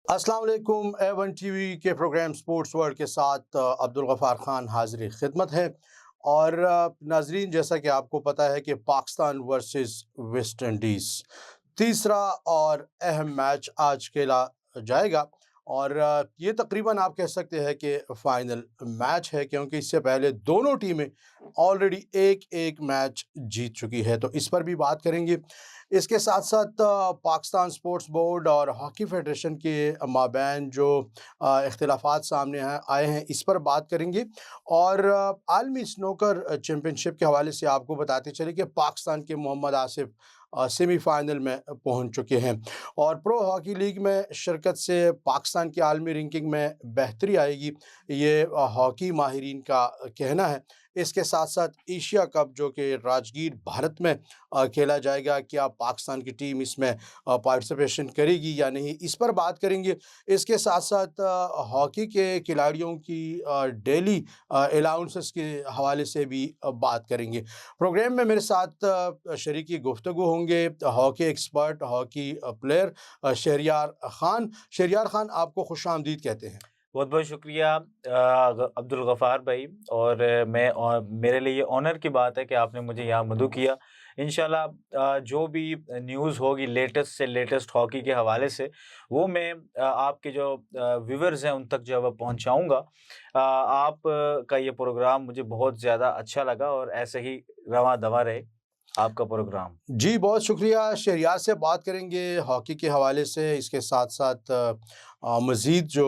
अस्सलाम वालेकुम। A1 TV के प्रोग्राम स्पोर्ट्स वर्ल्ड के साथ अब्दुल गफ़ार ख़ान हाज़िर खिदमत है। और नाज़रीन, जैसा कि आपको पता है कि पाकिस्तान वर्सेस वेस्ट इंडीज़ तीसरा और अहम मैच आज खेला जाएगा। और ये तकरीबन आप कह सकते हैं कि फ़ाइनल मैच है, क्योंकि इससे पहले दोनों टीमें ऑलरेडी एक-एक मैच जीत चुकी है, तो इस पर भी बात करेंगे। इसके साथ-साथ पाकिस्तान स्पोर्ट्स बोर्ड और हॉकी फेडरेशन के माबैन जो इख्तिलाफ़ात सामने आए हैं, इस पर बात करेंगे। और आलमी स्नूकर चैम्पियनशिप के हवाले से आपको बताते चलें कि पाकिस्तान के मोहम्मद आसिफ सेमीफ़ाइनल में पहुंच चुके हैं। और प्रो हॉकी लीग में शिरकत से पाकिस्तान की आलमी रैंकिंग में बेहतरी आएगी, ये हॉकी माहिरीन का कहना है। इसके साथ-साथ एशिया कप जो कि राजगीर भारत में खेला जाएगा, क्या पाकिस्तान की टीम इसमें पार्टिसिपेशन करेगी या नहीं, इस पर बात करेंगे। इसके साथ-साथ हॉकी के खिलाड़ियों की डेली अलाउंसेस के हवाले से भी बात करेंगे। प्रोग्राम में मेरे साथ शरीकी गुफ्तगू होंगे hockey expert, hockey player Shahryar Khan. Shahryar Khan, आपको खुशामदीद कहते हैं। बहुत-बहुत शुक्रिया अब्दुल गफ़ार भाई। और मेरे लिए ये ऑनर की बात है कि आपने मुझे यहाँ मदऊ किया। इंशाल्लाह जो भी न्यूज़ होगी लेटेस्ट से लेटेस्ट हॉकी के हवाले से, वो मैं आपके जो व्यूअर्स हैं उन तक जो है वो पहुँचाऊँगा। आप का ये प्रोग्राम मुझे बहुत ज़्यादा अच्छा लगा और ऐसे ही रवां-दवां रहे आपका प्रोग्राम। जी, बहुत शुक्रिया। शहरयार से बात करेंगे हॉकी के हवाले से, इसके साथ-साथ मज़ीद जो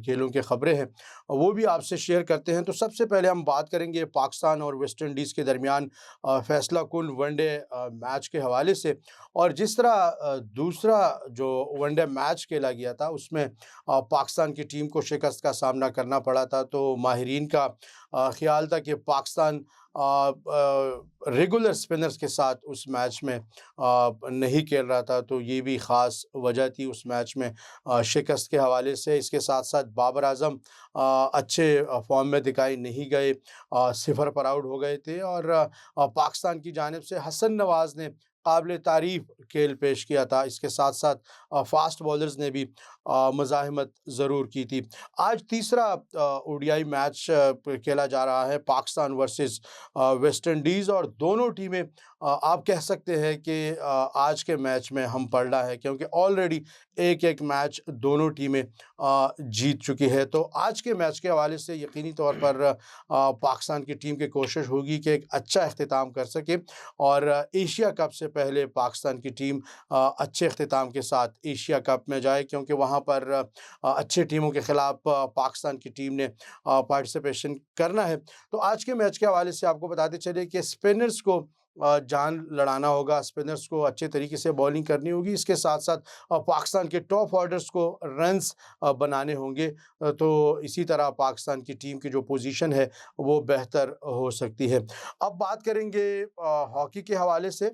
खेलों की ख़बरें हैं, वो भी आपसे शेयर करते हैं। तो सबसे पहले हम बात करेंगे पाकिस्तान और वेस्ट इंडीज़ के दरमियान फ़ैसलाकुन वनडे मैच के हवाले से। और जिस तरह दूसरा जो वनडे मैच खेला गया था, उसमें पाकिस्तान की टीम को शिकस्त का सामना करना पड़ा था, तो माहिरीन का ख़्याल था कि पाकिस्तान रेगुलर स्पिनर्स के साथ उस मैच में नहीं खेल रहा था, तो ये भी ख़ास वजह थी उस मैच में शिकस्त के हवाले से। इसके साथ-साथ बाबर आज़म अच्छे फ़ॉर्म में दिखाई नहीं गए, सिफ़र पर आउट हो गए थे। और पाकिस्तान की जानिब से हसन नवाज़ ने काबिल तारीफ़ खेल पेश किया था। इसके साथ-साथ फ़ास्ट बॉलर्स ने भी मज़ाहमत ज़रूर की थी। आज तीसरा ओडीआई मैच खेला जा रहा है, पाकिस्तान वर्सेस वेस्ट इंडीज़। और दोनों टीमें आप कह सकते हैं कि आज के मैच में हम पलड़ा है, क्योंकि ऑलरेडी एक-एक मैच दोनों टीमें जीत चुकी है। तो आज के मैच के हवाले से यकीनी तौर पर पाकिस्तान की टीम की कोशिश होगी कि एक अच्छा इख्तिताम कर सके, और एशिया कप से पहले पाकिस्तान की टीम अच्छे इख्तिताम के साथ एशिया कप में जाए, क्योंकि वहाँ पर अच्छी टीमों के खिलाफ पाकिस्तान की टीम ने पार्टिसिपेशन करना है। तो आज के मैच के हवाले से आपको बताते चले कि स्पिनर्स को जान लड़ाना होगा, स्पिनर्स को अच्छे तरीके से बॉलिंग करनी होगी। इसके साथ-साथ पाकिस्तान के टॉप ऑर्डर्स को रन्स बनाने होंगे। तो इसी तरह पाकिस्तान की टीम की जो पोज़ीशन है, वो बेहतर हो सकती है। अब बात करेंगे हॉकी के हवाले से।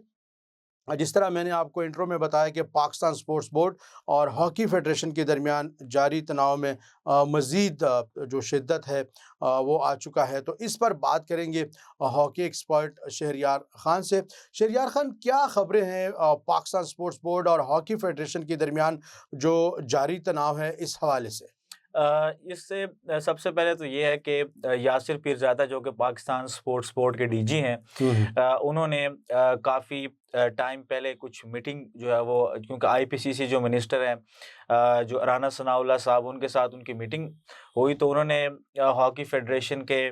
जिस तरह मैंने आपको इंट्रो में बताया कि पाकिस्तान स्पोर्ट्स बोर्ड और हॉकी फेडरेशन के दरमियान जारी तनाव में मज़ीद जो शिद्दत है वो आ चुका है। तो इस पर बात करेंगे हॉकी एक्सपर्ट शहरयार ख़ान से। शहरयार ख़ान, क्या ख़बरें हैं पाकिस्तान स्पोर्ट्स बोर्ड और हॉकी फेडरेशन के दरमियान जो जारी तनाव है, इस हवाले से? इससे सबसे पहले तो ये है कि यासिर पीरज़ादा जो कि पाकिस्तान स्पोर्ट्स बोर्ड के डीजी हैं, हुँ, हुँ। उन्होंने काफ़ी टाइम पहले कुछ मीटिंग जो है वो, क्योंकि आईपीसीसी जो मिनिस्टर हैं जो राना सनाउल्लाह साहब, उनके साथ उनकी मीटिंग हुई, तो उन्होंने हॉकी फेडरेशन के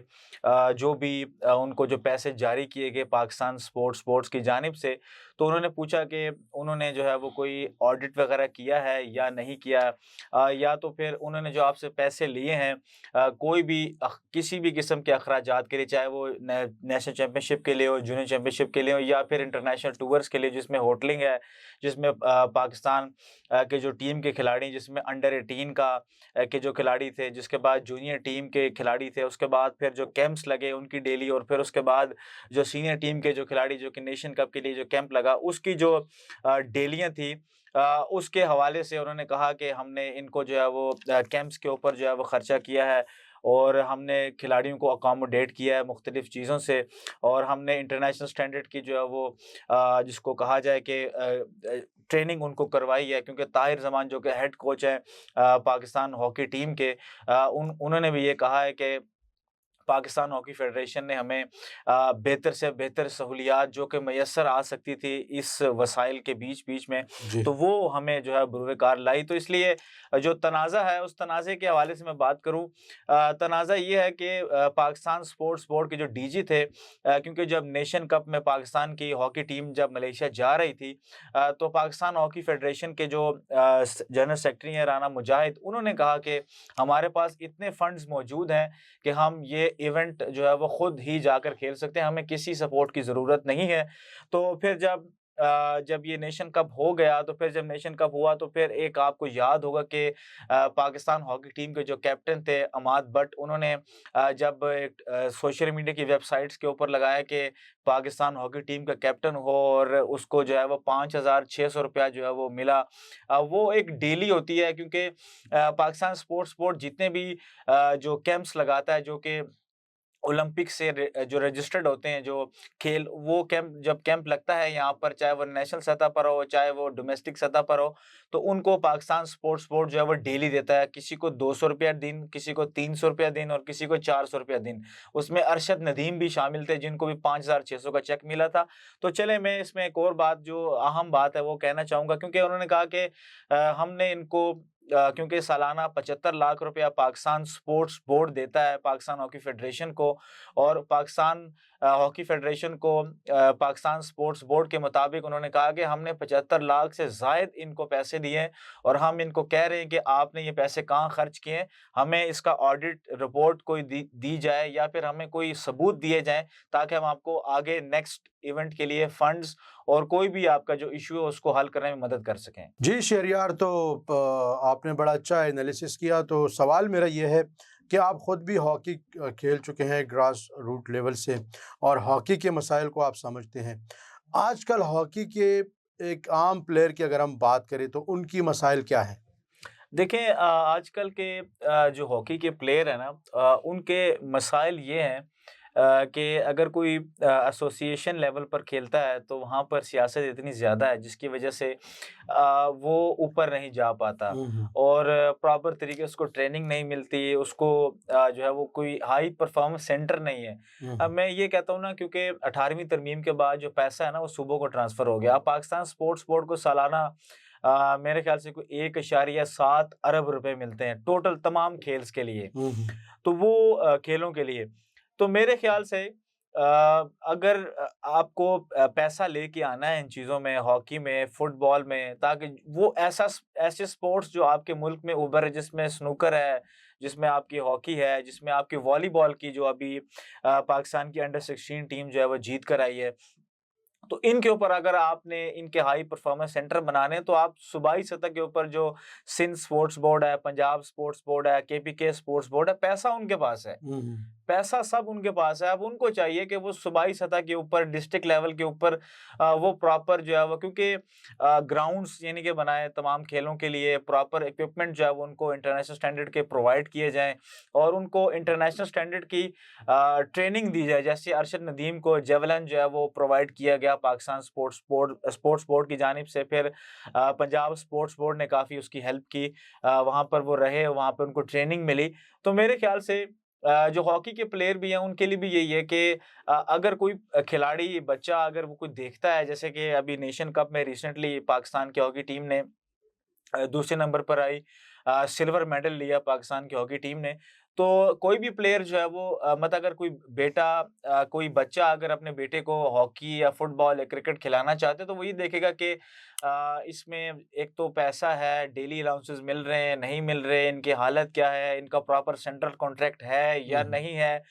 जो भी उनको जो पैसे जारी किए गए पाकिस्तान स्पोर्ट्स बोर्ड्स की जानिब से, तो उन्होंने पूछा कि उन्होंने जो है वो कोई ऑडिट वगैरह किया है या नहीं किया, या तो फिर उन्होंने जो आपसे पैसे लिए हैं कोई भी किसी भी किस्म के अखराजात के लिए, चाहे वो नेशनल चैंपियनशिप के लिए हो, जूनियर चैंपियनशिप के लिए हो, या फिर इंटरनेशनल टूर्स के लिए जिसमें होटलिंग है, जिसमें पाकिस्तान के जो टीम के खिलाड़ी, जिसमें अंडर 18 का के जो खिलाड़ी थे, जिसके बाद जूनियर टीम के खिलाड़ी थे, उसके बाद फिर जो कैंप्स लगे उनकी डेली, और फिर उसके बाद जो सीनियर टीम के जो खिलाड़ी जो कि नेशन कप के लिए जो कैंप लगा उसकी जो डेलियाँ थी, उसके हवाले से उन्होंने कहा कि हमने इनको जो है वो कैंप्स के ऊपर जो है वो खर्चा किया है। और हमने खिलाड़ियों को अकोमोडेट किया है मुख्तलिफ़ चीज़ों से और हमने इंटरनेशनल स्टैंडर्ड की जो है वो जिसको कहा जाए कि ट्रेनिंग उनको करवाई है क्योंकि ताहिर ज़मान जो कि हेड कोच हैं पाकिस्तान हॉकी टीम के उन्होंने भी ये कहा है कि पाकिस्तान हॉकी फेडरेशन ने हमें बेहतर से बेहतर सहूलियात जो कि मैसर आ सकती थी इस वसाइल के बीच-बीच में, जी। तो वो हमें जो है बुर-ए-कार लाई। तो इसलिए जो तनाज़ा है, उस तनाज़े के हवाले से मैं बात करूँ तनाज़ा ये है कि पाकिस्तान स्पोर्ट्स बोर्ड के जो डीजी थे क्योंकि जब नेशन कप में पाकिस्तान की हॉकी टीम जब मलेशिया जा रही थी तो पाकिस्तान हॉकी फेडरेशन के जो जनरल सेक्रेटरी हैं राना मुजाहिद, उन्होंने कहा कि हमारे पास इतने फंड्स मौजूद हैं कि हम ये इवेंट जो है वो खुद ही जाकर खेल सकते हैं, हमें किसी सपोर्ट की ज़रूरत नहीं है। तो फिर जब ये नेशन कप हो गया, तो फिर जब नेशन कप हुआ तो फिर एक आपको याद होगा कि पाकिस्तान हॉकी टीम के जो कैप्टन थे अमाद बट उन्होंने जब एक सोशल मीडिया की वेबसाइट्स के ऊपर लगाया कि पाकिस्तान हॉकी टीम का कैप्टन हो और उसको जो है वो ₹5600 जो है वो मिला। वो एक डेली होती है क्योंकि पाकिस्तान स्पोर्ट्स बोर्ड जितने भी जो कैंप्स लगाता है जो कि ओलंपिक से जो रजिस्टर्ड होते हैं जो खेल वो कैंप लगता है यहाँ पर चाहे वो नेशनल सतह पर हो, चाहे वो डोमेस्टिक सतह पर हो, तो उनको पाकिस्तान स्पोर्ट्स बोर्ड जो है वो डेली देता है। किसी को ₹200 दिन, किसी को ₹300 दिन और किसी को ₹400 दिन। उसमें अरशद नदीम भी शामिल थे जिनको भी 5,600 का चेक मिला था। तो चले मैं इसमें एक और बात जो अहम बात है वो कहना चाहूँगा क्योंकि उन्होंने कहा कि हमने इनको क्योंकि सालाना 75 लाख रुपया पाकिस्तान स्पोर्ट्स बोर्ड देता है पाकिस्तान हॉकी फेडरेशन को और पाकिस्तान हॉकी फेडरेशन को पाकिस्तान स्पोर्ट्स बोर्ड के मुताबिक उन्होंने कहा कि हमने 75 लाख से ज़ायद इनको पैसे दिए हैं और हम इनको कह रहे हैं कि आपने ये पैसे कहाँ खर्च किए हैं, हमें इसका ऑडिट रिपोर्ट कोई दी जाए या फिर हमें कोई सबूत दिए जाएँ ताकि हम आपको आगे नेक्स्ट इवेंट के लिए फंड्स और कोई भी आपका जो इश्यू है उसको हल करने में मदद कर सकें। जी, शहरयार, तो आपने बड़ा अच्छा एनालिसिस किया। तो सवाल मेरा ये है कि आप ख़ुद भी हॉकी खेल चुके हैं ग्रास रूट लेवल से और हॉकी के मसाइल को आप समझते हैं। आजकल हॉकी के एक आम प्लेयर की अगर हम बात करें तो उनकी मसाइल क्या हैं? देखें आजकल के जो हॉकी के प्लेयर हैं ना उनके मसाइल ये हैं कि अगर कोई एसोसिएशन लेवल पर खेलता है तो वहाँ पर सियासत इतनी ज़्यादा है जिसकी वजह से वो ऊपर नहीं जा पाता हुँ, हुँ। और प्रॉपर तरीके से उसको ट्रेनिंग नहीं मिलती उसको जो है वो कोई हाई परफॉर्मेंस सेंटर नहीं है। हुँ, अब हुँ। मैं ये कहता हूँ ना क्योंकि 18वीं तरमीम के बाद जो पैसा है ना वो सूबों को ट्रांसफ़र हो गया। अब पाकिस्तान स्पोर्ट्स बोर्ड को सालाना मेरे ख़्याल से कोई 1.7 अरब रुपए मिलते हैं टोटल तमाम खेल्स के लिए। हुँ, हुँ। तो वो खेलों के लिए। तो मेरे ख़्याल से अगर आपको पैसा लेके आना है इन चीज़ों में, हॉकी में, फुटबॉल में ताकि वो ऐसे स्पोर्ट्स जो आपके मुल्क में उभर रहे जिसमें स्नूकर है, जिसमें आपकी हॉकी है, जिसमें आपकी वॉलीबॉल की जो अभी पाकिस्तान की अंडर 16 टीम जो है वो जीत कर आई है। तो इनके ऊपर अगर आपने इनके हाई परफॉर्मेंस सेंटर बनाने हैं, तो आप सूबाई सतह के ऊपर जो सिंध स्पोर्ट्स बोर्ड है, पंजाब स्पोर्ट्स बोर्ड है, केपीके स्पोर्ट्स बोर्ड है, पैसा उनके पास है। हुँ, हुँ। पैसा सब उनके पास है, अब उनको चाहिए कि वो सूबाई सतह के ऊपर, डिस्ट्रिक्ट लेवल के ऊपर वो प्रॉपर जो है वो क्योंकि ग्राउंड्स यानी कि बनाए तमाम खेलों के लिए, प्रॉपर इक्विपमेंट जो है वो उनको इंटरनेशनल स्टैंडर्ड के प्रोवाइड किए जाएँ और उनको इंटरनेशनल स्टैंडर्ड की ट्रेनिंग दी जाए। जैसे अरशद नदीम को जेवलिन जो है वो प्रोवाइड किया गया पाकिस्तान स्पोर्ट्स बोर्ड की जानिब से, फिर पंजाब स्पोर्ट्स बोर्ड ने काफ़ी उसकी हेल्प की। वहाँ पर वो रहे, वहाँ पे उनको ट्रेनिंग मिली। तो मेरे ख़्याल से जो हॉकी के प्लेयर भी हैं उनके लिए भी यही है कि अगर कोई खिलाड़ी बच्चा अगर वो कुछ देखता है जैसे कि अभी नेशन कप में रिसेंटली पाकिस्तान की हॉकी टीम ने दूसरे नंबर पर आई सिल्वर मेडल लिया पाकिस्तान की हॉकी टीम ने। तो कोई भी प्लेयर जो है वो मतलब अगर कोई बेटा कोई बच्चा अगर अपने बेटे को हॉकी या फुटबॉल या क्रिकेट खिलाना चाहते हैं तो वो ये देखेगा कि इसमें एक तो पैसा है, डेली अलाउंसेस मिल रहे हैं, नहीं मिल रहे हैं, इनकी हालत क्या है, इनका प्रॉपर सेंट्रल कॉन्ट्रैक्ट है हुँ, या हुँ। नहीं है।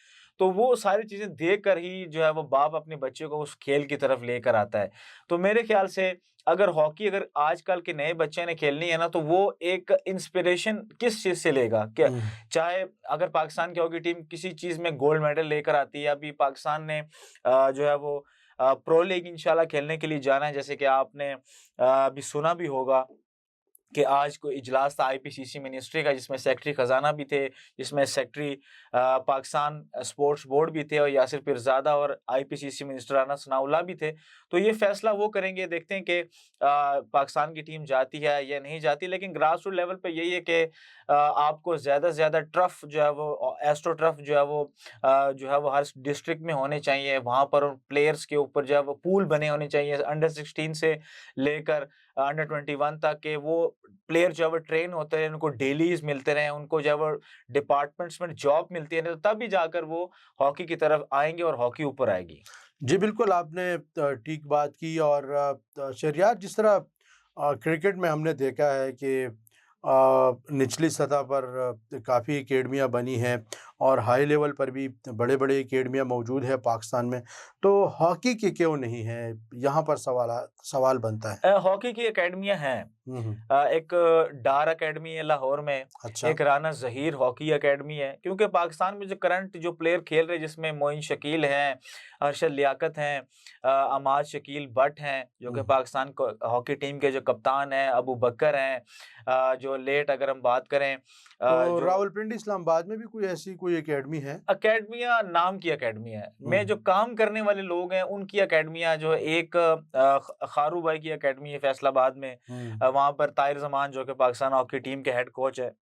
तो वो सारी चीज़ें देख कर ही जो है वो बाप अपने बच्चे को उस खेल की तरफ लेकर आता है। तो मेरे ख़्याल से अगर आजकल के नए बच्चे ने खेलनी है ना, तो वो एक इंस्पिरेशन किस चीज़ से लेगा? क्या हुँ, चाहे अगर पाकिस्तान की हॉकी टीम किसी चीज़ में गोल्ड मेडल लेकर आती है, अभी पाकिस्तान ने जो है वो प्रो लीग इंशाल्लाह खेलने के लिए जाना है, जैसे कि आपने अभी सुना भी होगा कि आज कोई इजलास था आईपीसीसी मिनिस्ट्री का, जिसमें सेक्रेटरी खजाना भी थे, जिसमें सेक्रेटरी पाकिस्तान स्पोर्ट्स बोर्ड भी थे, और यासिर पीरज़ादा और आईपीसीसी मिनिस्टर राना सनाउल्लाह भी थे। तो ये फैसला वो करेंगे, देखते हैं कि पाकिस्तान की टीम जाती है या नहीं जाती। लेकिन ग्रास रूट लेवल पे यही है कि आपको ज़्यादा से ज़्यादा टर्फ जो है वो एस्ट्रो टर्फ जो है वो हर डिस्ट्रिक्ट में होने चाहिए। वहाँ पर उन प्लेयर्स के ऊपर जो है वो पूल बने होने चाहिए, अंडर 16 से लेकर अंडर 21 तक के वो प्लेयर जो है वो ट्रेन होते हैं, उनको डेलीज़ मिलते रहें, उनको जो है वो डिपार्टमेंट्स में जॉब मिलती है, नहीं तो तभी जाकर वो हॉकी की तरफ आएँगे और हॉकी ऊपर आएगी। जी, बिल्कुल आपने ठीक बात की और शहरयार जिस तरह क्रिकेट में हमने देखा है कि निचली सतह पर काफ़ी अकेडमियाँ बनी हैं और हाई लेवल पर भी बड़े-बड़े अकेडमियाँ मौजूद है पाकिस्तान में। तो हॉकी की क्यों नहीं है? यहाँ पर सवाल बनता है। हॉकी की अकेडमियाँ हैं। हुँ, हुँ। एक डार अकेडमी है लाहौर में, अच्छा। एक राना ज़हीर हॉकी अकेडमी है। क्योंकि पाकिस्तान में जो करंट जो प्लेयर खेल रहे हैं, जिसमें मोइन शकील हैं, अरशद लियाकत हैं, अमाद शकील भट्ट हैं, जो कि हुँ। पाकिस्तान को हॉकी टीम के जो कप्तान हैं, अबू बकर हैं, जो लेट अगर हम बात करें तो जो रावलपिंडी इस्लामाबाद में भी कोई ऐसी कोई अकेडमी है? अकेडमियाँ नाम की अकेडमी है। हुँ, में जो काम करने वाले लोग हैं, उनकी अकेडमियाँ जो है, एक खारू भाई की अकेडमी है फैसलाबाद में। हुँ। वहाँ पर ताहिर ज़मान जो कि पाकिस्तान हॉकी टीम के हेड कोच है,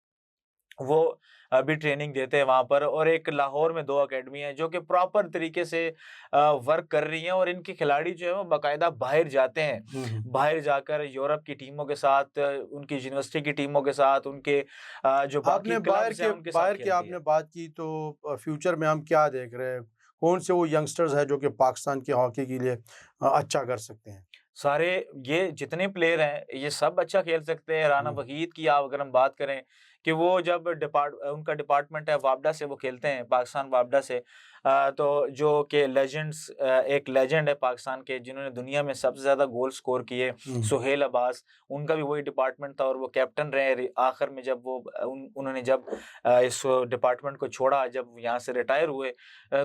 वो अभी ट्रेनिंग देते हैं वहाँ पर। और एक लाहौर में 2 अकेडमी हैं जो कि प्रॉपर तरीके से वर्क कर रही हैं, और इनके खिलाड़ी जो है वो बाकायदा बाहर जाते हैं। हुँ, हुँ। बाहर जाकर यूरोप की टीमों के साथ, उनकी यूनिवर्सिटी की टीमों के साथ, उनके जो बाकी आपने क्लब्स हैं उनके साथ बाहर की खेलती है। आपने बात की तो फ्यूचर में हम क्या देख रहे हैं? कौन से वो यंगस्टर्स हैं जो कि पाकिस्तान की हॉकी के लिए अच्छा कर सकते हैं? सारे ये जितने प्लेयर हैं, ये सब अच्छा खेल सकते हैं। राना हुँ, वहीद की आप अगर हम बात करें कि वो जब उनका डिपार्टमेंट है वापडा से, वो खेलते हैं पाकिस्तान वापडा से। तो जो कि लेजेंड्स, एक लेजेंड है पाकिस्तान के, जिन्होंने दुनिया में सबसे ज़्यादा गोल स्कोर किए, हुँ। सुहेल अब्बास, उनका भी वही डिपार्टमेंट था, और वो कैप्टन रहे आखिर में, जब वो उन्होंने जब इस डिपार्टमेंट को छोड़ा, जब यहाँ से रिटायर हुए।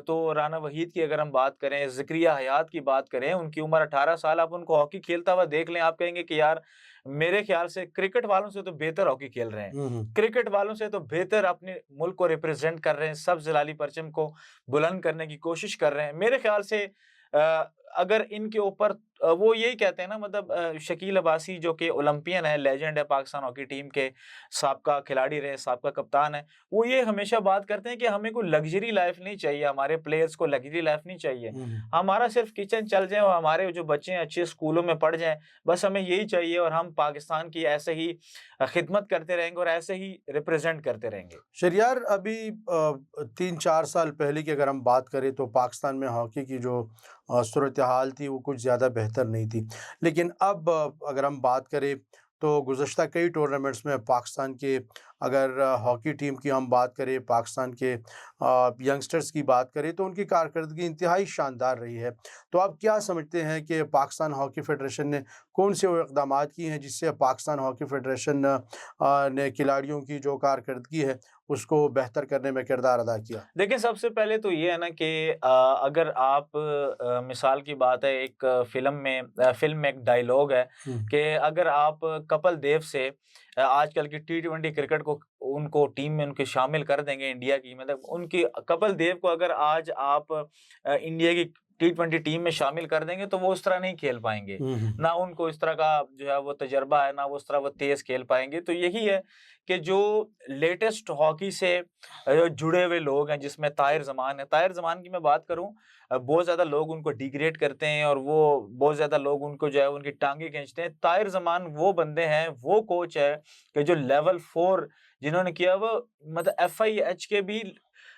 तो राना वहीद की अगर हम बात करें, ज़िक्रिया हयात की बात करें, उनकी उम्र 18 साल, आप उनको हॉकी खेलता हुआ देख लें, आप कहेंगे कि यार मेरे ख़्याल से क्रिकेट वालों से तो बेहतर हॉकी खेल रहे हैं। हुँ, हुँ। क्रिकेट वालों से तो बेहतर अपने मुल्क को रिप्रेज़ेंट कर रहे हैं, सब ज़लाली परचम को बुलंद करने की कोशिश कर रहे हैं। मेरे ख़्याल से अगर इनके ऊपर वो यही कहते हैं ना, मतलब शकील अब्बासी जो कि ओलंपियन है, लेजेंड है पाकिस्तान हॉकी टीम के, साबका खिलाड़ी रहे, साबका कप्तान है। वो ये हमेशा बात करते हैं कि हमें कोई लग्ज़री लाइफ़ नहीं चाहिए, हमारे प्लेयर्स को लग्ज़री लाइफ़ नहीं चाहिए। हुँ, हुँ। हमारा सिर्फ़ किचन चल जाए और हमारे जो बच्चे हैं अच्छे स्कूलों में पढ़ जाएँ, बस हमें यही चाहिए, और हम पाकिस्तान की ऐसे ही खिदमत करते रहेंगे और ऐसे ही रिप्रेज़ेंट करते रहेंगे। शहरयार अभी 3-4 साल पहले की अगर हम बात करें तो पाकिस्तान में हॉकी की जो सूरत-ए-हाल थी वो कुछ ज़्यादा बेहतर नहीं थी। लेकिन अब अगर हम बात करें तो गुज़श्ता कई टूर्नामेंट्स में पाकिस्तान के अगर हॉकी टीम की हम बात करें, पाकिस्तान के यंगस्टर्स की बात करें तो उनकी कारकर्दगी इंतहाई शानदार रही है। तो आप क्या समझते हैं कि पाकिस्तान हॉकी फ़ेडरेशन ने कौन से वो इक़दामात किए हैं जिससे पाकिस्तान हॉकी फ़ेडरेशन ने खिलाड़ियों की जो कारकर्दगी है उसको बेहतर करने में किरदार अदा किया? देखिए, सबसे पहले तो ये है ना कि अगर आप मिसाल की बात है, एक फ़िल्म में एक डायलॉग है हुँ। कि अगर आप कपिल देव से आजकल की टी20 क्रिकेट को उनको टीम में उनके शामिल कर देंगे इंडिया की, मतलब उनकी कपिल देव को अगर आज आप इंडिया की टी20 टीम में शामिल कर देंगे, तो वो उस तरह नहीं खेल पाएँगे। हुँ, हुँ। ना उनको इस तरह का जो है वो तजुर्बा है, ना वो उस तरह वो तेज़ खेल पाएँगे। तो यही है कि जो लेटेस्ट हॉकी से जुड़े हुए लोग हैं, जिसमें ताहिर ज़मान है। ताहिर ज़मान की मैं बात करूँ, बहुत ज़्यादा लोग उनको डिग्रेड करते हैं, और वो बहुत ज़्यादा लोग उनको जो है उनकी टाँगें खींचते हैं। ताहिर ज़मान वो बंदे हैं, वो कोच है कि जो लेवल 4 जिन्होंने किया, वो मतलब एफआईएच के भी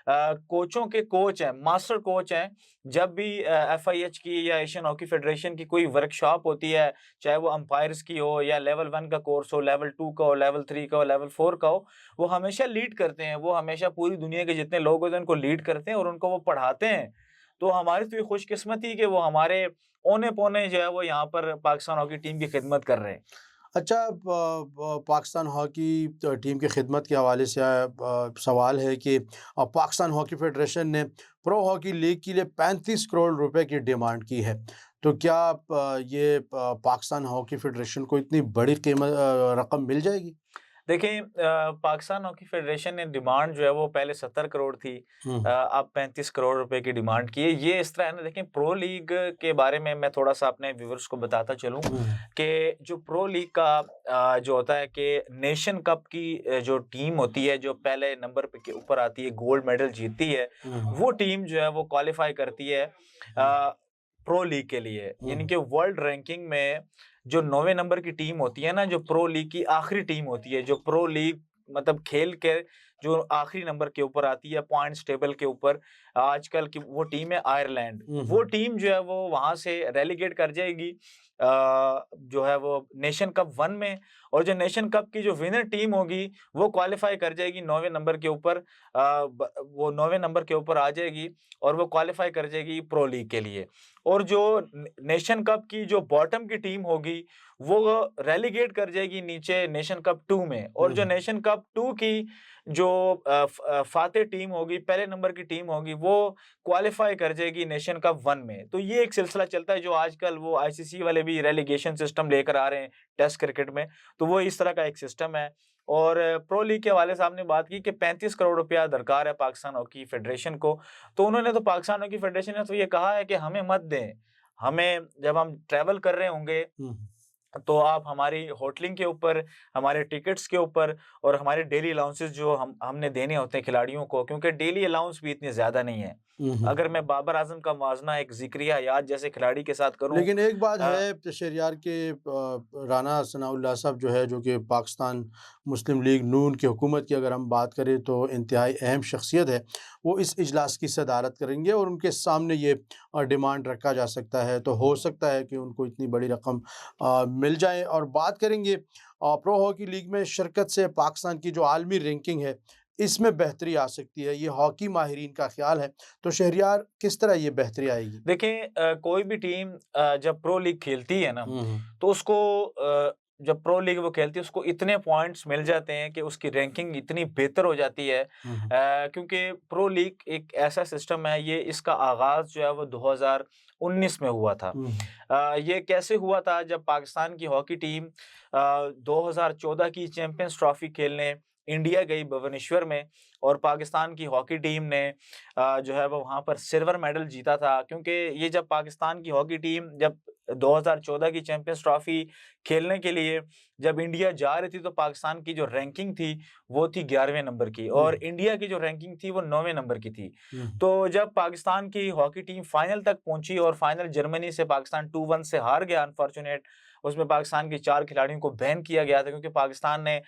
कोचों के कोच हैं, मास्टर कोच हैं। जब भी एफआईएच की या एशियन हॉकी फेडरेशन की कोई वर्कशॉप होती है, चाहे वो अंपायर्स की हो, या लेवल 1 का कोर्स हो, लेवल 2 का हो, लेवल 3 का हो, लेवल 4 का हो, वो हमेशा लीड करते हैं। वो हमेशा पूरी दुनिया के जितने लोग होते हैं उनको लीड करते हैं और उनको वो पढ़ाते हैं। तो हमारी तो ये खुशकिस्मती कि वो हमारे औने-पौने जो है वो यहाँ पर पाकिस्तान हॉकी टीम की खिदमत कर रहे हैं। अच्छा पाकिस्तान हॉकी टीम की खिदमत के हवाले से सवाल है कि पाकिस्तान हॉकी फेडरेशन ने प्रो हॉकी लीग के लिए 35 करोड़ रुपए की डिमांड की है। तो क्या ये पाकिस्तान हॉकी फेडरेशन को इतनी बड़ी रकम मिल जाएगी? देखिए पाकिस्तान हॉकी फेडरेशन ने डिमांड जो है वो पहले 70 करोड़ थी, हुँ, अब 35 करोड़ रुपए की डिमांड की है। ये इस तरह है ना, देखिए प्रो लीग के बारे में मैं थोड़ा-सा अपने व्यूअर्स को बताता चलूँ हुँ, कि जो प्रो लीग का जो होता है कि नेशन कप की जो टीम होती है, जो पहले नंबर पे के ऊपर आती है, गोल्ड मेडल जीतती है, हुँ, वो टीम जो है वो क्वालीफाई करती है प्रो लीग के लिए। हुँ, यानी कि वर्ल्ड रैंकिंग में जो 9वें नंबर की टीम होती है ना, जो प्रो लीग की आखिरी टीम होती है, जो प्रो लीग मतलब खेल के जो आखिरी नंबर के ऊपर आती है पॉइंट्स टेबल के ऊपर, आजकल की वो टीम है आयरलैंड। हुँ, वो हुँ, टीम जो है वो वहाँ से रेलीगेट कर जाएगी जो है वो नेशन कप 1 में, और जो नेशन कप की जो विनर टीम होगी, वो क्वालीफाई कर जाएगी 9वें नंबर के ऊपर, वो 9वें नंबर के ऊपर आ जाएगी और वो क्वालीफाई कर जाएगी प्रो लीग के लिए। और जो नेशन कप की जो बॉटम की टीम होगी, वो रेलीगेट कर जाएगी नीचे नेशन कप 2 में, और जो हुँ, नेशन कप 2 की जो फातेह टीम होगी, पहले नंबर की टीम होगी, वो क्वालीफाई कर जाएगी नेशन कप 1 में। तो ये एक सिलसिला चलता है जो आजकल वो आईसीसी वाले भी रेलीगेशन सिस्टम लेकर आ रहे हैं टेस्ट क्रिकेट में, तो वो इस तरह का एक सिस्टम है। और प्रो लीग के हवाले से आपने बात की कि 35 करोड़ रुपया दरकार है पाकिस्तान हॉकी फेडरेशन को, तो उन्होंने तो पाकिस्तान हॉकी फेडरेशन ने तो ये कहा है कि हमें मत दें। हमें जब हम ट्रैवल कर रहे होंगे, हुँ, तो आप हमारी होटलिंग के ऊपर, हमारे टिकट्स के ऊपर और हमारे डेली अलाउंसेस जो हमने देने होते हैं खिलाड़ियों को, क्योंकि डेली अलाउंस भी इतने ज़्यादा नहीं है। हुँ, हुँ। अगर मैं बाबर आज़म का मुवाज़ना एक ज़िक्रिया हयात जैसे खिलाड़ी के साथ करूँ, लेकिन एक बात अ है शहरयार के राना सनाउल्लाह साहब जो है, जो कि पाकिस्तान मुस्लिम लीग नून की हुकूमत की अगर हम बात करें तो इंतहाई अहम शख्सियत है। वो इस इजलास की सदारत करेंगे और उनके सामने ये डिमांड रखा जा सकता है। तो हो सकता है कि उनको इतनी बड़ी रकम मिल जाए। और बात करेंगे प्रो हॉकी लीग में शिरकत से पाकिस्तान की जो आलमी रैंकिंग है, इसमें बेहतरी आ सकती है। ये हॉकी माहिरीन का ख़्याल है। तो शहरयार किस तरह ये बेहतरी आएगी? देखिए कोई भी टीम जब प्रो लीग खेलती है ना, हुँ, हुँ। तो उसको जब प्रो लीग वो खेलती है, उसको इतने पॉइंट्स मिल जाते हैं कि उसकी रैंकिंग इतनी बेहतर हो जाती है। हुँ, हुँ। क्योंकि प्रो लीग एक ऐसा सिस्टम है, ये इसका आगाज़ जो है वो 2019 में हुआ था। हुँ, ये कैसे हुआ था, जब पाकिस्तान की हॉकी टीम 2014 की चैंपियंस ट्रॉफी खेलने इंडिया गई भुवनेश्वर में, और पाकिस्तान की हॉकी टीम ने जो है वो वहाँ पर सिल्वर मेडल जीता था, क्योंकि ये जब पाकिस्तान की हॉकी टीम जब 2014 की चैंपियंस ट्रॉफी खेलने के लिए जब इंडिया जा रही थी, तो पाकिस्तान की जो रैंकिंग थी वो थी 11वें नंबर की, हुँ, और इंडिया की जो रैंकिंग थी वो 9वें नंबर की थी। हुँ, तो जब पाकिस्तान की हॉकी टीम फाइनल तक पहुंची और फाइनल जर्मनी से पाकिस्तान 2-1 से हार गया अनफॉर्चुनेट, उसमें पाकिस्तान के 4 खिलाड़ियों को बैन किया गया था, क्योंकि पाकिस्तान ने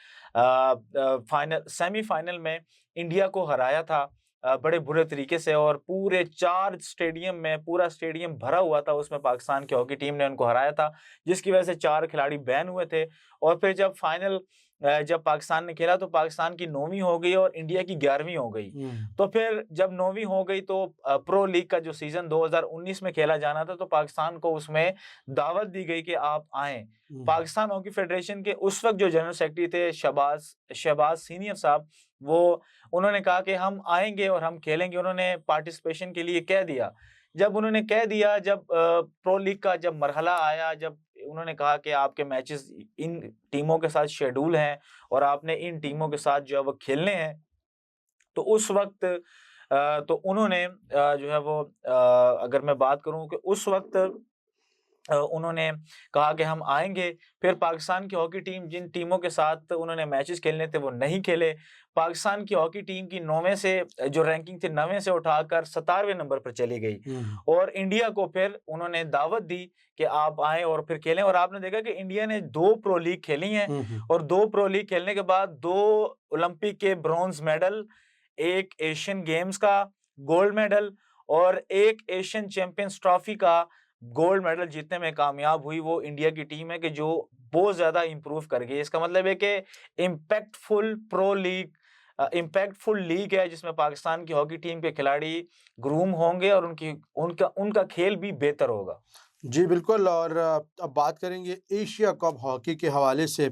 फाइनल सेमीफाइनल में इंडिया को हराया था बड़े बुरे तरीके से, और पूरे 4 स्टेडियम में पूरा स्टेडियम भरा हुआ था, उसमें पाकिस्तान की हॉकी टीम ने उनको हराया था, जिसकी वजह से 4 खिलाड़ी बैन हुए थे। और फिर जब फाइनल जब पाकिस्तान ने खेला, तो पाकिस्तान की 9वीं हो गई और इंडिया की 11वीं हो गई। हुँ, तो फिर जब 9वीं हो गई, तो प्रो लीग का जो सीज़न 2019 में खेला जाना था, तो पाकिस्तान को उसमें दावत दी गई कि आप आएँ। हुँ, पाकिस्तान हॉकी फेडरेशन के उस वक़्त जो जनरल सेक्रेटरी थे शहबाज़ शहबाज़ सीनियर साहब, वो उन्होंने कहा कि हम आएँगे और हम खेलेंगे। उन्होंने पार्टिसिपेशन के लिए कह दिया। जब उन्होंने कह दिया, जब प्रो लीग का जब मरहला आया, जब उन्होंने कहा कि आपके मैचेज़ इन टीमों के साथ शेड्यूल हैं और आपने इन टीमों के साथ जो है वो खेलने हैं, तो उस वक़्त तो उन्होंने जो है वो अगर मैं बात करूँ कि उस वक़्त उन्होंने कहा कि हम आएँगे। फिर पाकिस्तान की हॉकी टीम जिन टीमों के साथ उन्होंने मैचेज़ खेलने थे, वो नहीं खेले। पाकिस्तान की हॉकी टीम की 9वें से जो रैंकिंग थी 9वें से उठाकर 17वें नंबर पर चली गई, हुँ, और इंडिया को फिर उन्होंने दावत दी कि आप आएँ और फिर खेलें। और आपने देखा कि इंडिया ने 2 प्रो लीग खेली हैं, हुँ, हुँ, और 2 प्रो लीग खेलने के बाद 2 ओलंपिक के ब्रॉन्ज़ मेडल, 1 एशियन गेम्स का गोल्ड मेडल और 1 एशियन चैंपियंस ट्रॉफी का गोल्ड मेडल जीतने में कामयाब हुई। वो इंडिया की टीम है कि जो बहुत ज़्यादा इम्प्रूव कर गई है। इसका मतलब है कि impactful pro league impactful league है, जिसमें पाकिस्तान की हॉकी टीम के खिलाड़ी ग्रूम होंगे और उनकी उनका उनका खेल भी बेहतर होगा। जी, बिल्कुल। और अब बात करेंगे एशिया कप हॉकी के हवाले से।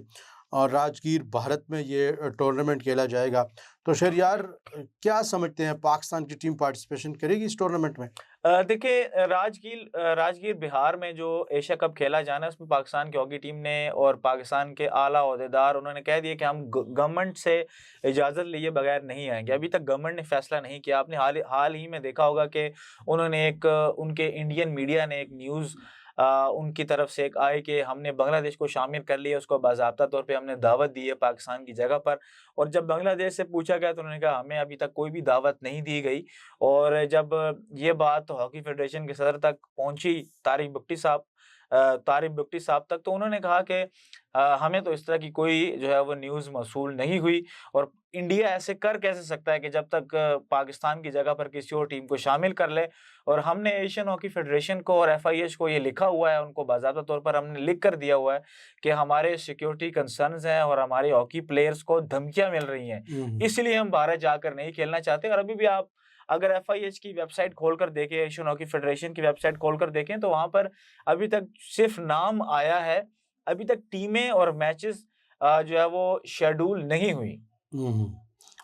और राजगीर भारत में ये टूर्नामेंट खेला जाएगा। तो शहरयार क्या समझते हैं, पाकिस्तान की टीम पार्टिसिपेशन करेगी इस टूर्नामेंट में? देखिए, राजगीर बिहार में जो एशिया कप खेला जाना है उसमें पाकिस्तान की हॉकी टीम ने और पाकिस्तान के आला ओहदेदार उन्होंने कह दिया कि हम गवर्नमेंट से इजाज़त लिए बगैर नहीं आएँगे। अभी तक गवर्नमेंट ने फैसला नहीं किया। आपने हाल ही में देखा होगा कि उन्होंने उनके इंडियन मीडिया ने एक न्यूज़ उनकी तरफ से एक आई कि हमने बांग्लादेश को शामिल कर लिया, उसको बाज़ाब्ता तौर पे हमने दावत दी है पाकिस्तान की जगह पर। और जब बांग्लादेश से पूछा गया तो उन्होंने कहा हमें अभी तक कोई भी दावत नहीं दी गई। और जब ये बात हॉकी फेडरेशन के सदर तक पहुँची, तारिक बुगटी साहब तक, तो उन्होंने कहा कि हमें तो इस तरह की कोई जो है वो न्यूज़ मौसूल नहीं हुई और इंडिया ऐसे कर कैसे सकता है कि जब तक पाकिस्तान की जगह पर किसी और टीम को शामिल कर ले। और हमने एशियन हॉकी फेडरेशन को और एफआईएच को ये लिखा हुआ है, उनको बाज़ाब्ता तौर पर हमने लिख कर दिया हुआ है कि हमारे सिक्योरिटी कंसर्न्स हैं और हमारे हॉकी प्लेयर्स को धमकियाँ मिल रही हैं। हुँ, हुँ। इसलिए हम भारत जाकर नहीं खेलना चाहते। और अभी भी आप अगर एफआईएच की वेबसाइट खोलकर देखें, एशियन हॉकी फेडरेशन की वेबसाइट खोलकर देखें तो वहाँ पर अभी तक सिर्फ नाम आया है। अभी तक टीमें और मैचेस जो है वो शेड्यूल नहीं हुई। हुँ, हुँ।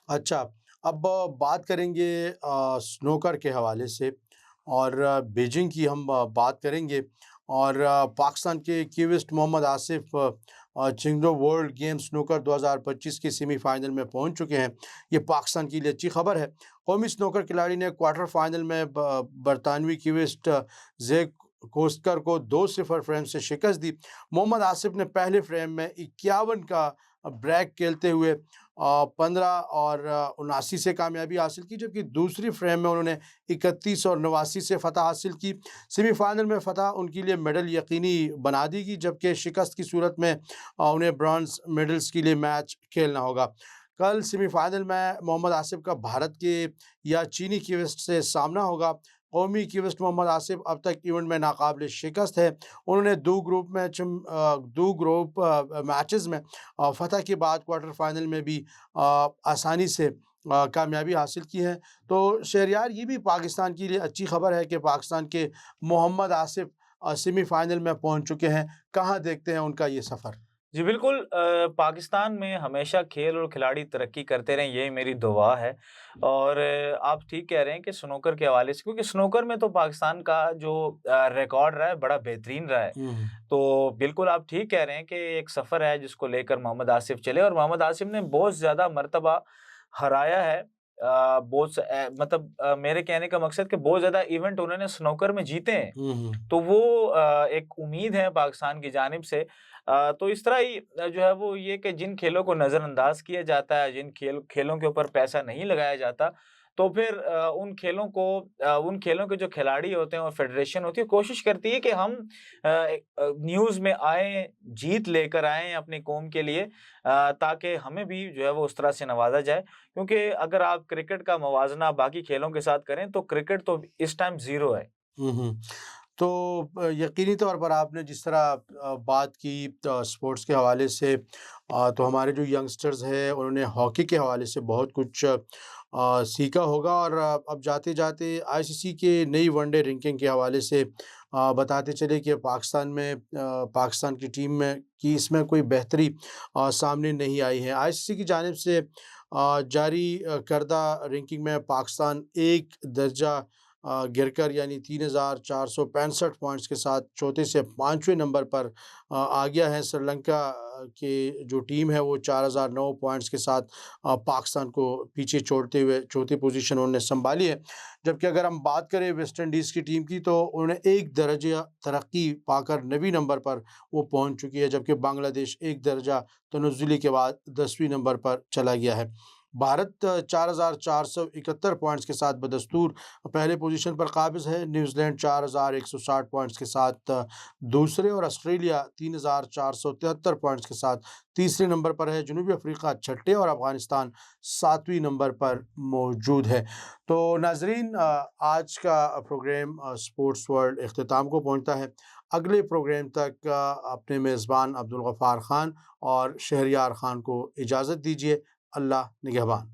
अच्छा, अब बात करेंगे स्नूकर के हवाले से, और बीजिंग की हम बात करेंगे, और पाकिस्तान के cueist Mohammad Asif Qingdao World Games snooker 2025 की सेमीफ़ाइनल में पहुंच चुके हैं। ये पाकिस्तान के लिए अच्छी खबर है। कौमी स्नूकर खिलाड़ी ने क्वार्टर फाइनल में बरतानवी क्यूविस्ट ज़ेक कोस्टकर को 2-0 फ्रेम से शिकस्त दी। मोहम्मद आसिफ ने पहले फ्रेम में 51 का ब्रेक खेलते हुए 15 और 79 से कामयाबी हासिल की, जबकि दूसरी फ्रेम में उन्होंने 31 और 89 से फ़तह हासिल की। सेमीफ़ाइनल में फ़तह उनके लिए मेडल यकीनी बना देगी, जबकि शिकस्त की सूरत में उन्हें ब्रॉन्ज़ मेडल्स के लिए मैच खेलना होगा। कल सेमीफ़ाइनल में मोहम्मद आसिफ का भारत के या चीनी क्यूविस्ट से सामना होगा। कौमी क्यूविस्ट मोहम्मद आसिफ अब तक इवेंट में नाकाबिल शिकस्त है। उन्होंने 2 ग्रुप मैचेस में फ़तह के बाद क्वार्टर फाइनल में भी आसानी से कामयाबी हासिल की है। तो शहरयार, ये भी पाकिस्तान के लिए अच्छी खबर है कि पाकिस्तान के मोहम्मद आसिफ सेमीफ़ाइनल में पहुंच चुके हैं। कहाँ देखते हैं उनका ये सफ़र? जी बिल्कुल, पाकिस्तान में हमेशा खेल और खिलाड़ी तरक्की करते रहें, यही मेरी दुआ है। और आप ठीक कह रहे हैं कि स्नूकर के हवाले से, क्योंकि स्नूकर में तो पाकिस्तान का जो रिकॉर्ड रहा है बड़ा बेहतरीन रहा है। हुँ, हुँ। तो बिल्कुल आप ठीक कह रहे हैं कि एक सफ़र है जिसको लेकर मोहम्मद आसिफ चले और मोहम्मद आसिफ ने बहुत ज़्यादा मर्तबा हराया है। मतलब मेरे कहने का मकसद कि बहुत ज़्यादा इवेंट उन्होंने स्नूकर में जीते हैं। हुँ, हुँ। तो वो एक उम्मीद है पाकिस्तान की जानिब से। तो इस तरह ही जो है वो ये कि जिन खेलों को नज़रअंदाज किया जाता है, जिन खेलों के ऊपर पैसा नहीं लगाया जाता, तो फिर उन खेलों के जो खिलाड़ी होते हैं और फेडरेशन होती है, कोशिश करती है कि हम न्यूज़ में आएँ, जीत लेकर आएँ अपनी कौम के लिए, ताकि हमें भी जो है वो उस तरह से नवाज़ा जाए। क्योंकि अगर आप क्रिकेट का मवाज़ना बाकी खेलों के साथ करें, तो क्रिकेट तो इस टाइम ज़ीरो है। हुँ, हुँ। तो यकीनी तौर पर आपने जिस तरह बात की स्पोर्ट्स के हवाले से, तो हमारे जो यंगस्टर्स हैं उन्होंने हॉकी के हवाले से बहुत कुछ सीखा होगा, और अब जाते-जाते आईसीसी के नई वनडे रैंकिंग के हवाले से बताते चले कि पाकिस्तान की टीम में की इसमें कोई बेहतरी सामने नहीं आई है। आईसीसी की जानिब से जारी करदा रैंकिंग में पाकिस्तान एक दर्जा गिरकर, यानी 3,465 पॉइंट्स के साथ चौथे से 5वें नंबर पर आ गया है। श्रीलंका की जो टीम है वो 4,009 पॉइंट्स के साथ पाकिस्तान को पीछे छोड़ते हुए चौथी पोजीशन उन्होंने सँभाली है। जबकि अगर हम बात करें वेस्ट इंडीज़ की टीम की, तो उन्हें 1 दर्जा तरक्की पाकर 9वीं नंबर पर वो पहुँच चुकी है, जबकि बांग्लादेश 1 दर्जा तनज़्ज़ुली के बाद 10वीं नंबर पर चला गया है। भारत 4,471 पॉइंट्स के साथ बदस्तूर पहले पोजीशन पर काबिज़ है। न्यूज़ीलैंड 4,160 पॉइंट्स के साथ दूसरे, और ऑस्ट्रेलिया 3,473 पॉइंट्स के साथ तीसरे नंबर पर है। जनूबी अफ्रीका छठे और अफ़गानिस्तान 7वीं नंबर पर मौजूद है। तो नाज़रीन, आज का प्रोग्राम स्पोर्ट्स वर्ल्ड इख्तिताम को पहुँचता है। अगले प्रोग्राम तक अपने मेज़बान अब्दुल गफ़ार ख़ान और शहरयार ख़ान को इजाज़त दीजिए। अल्लाह निगहबान।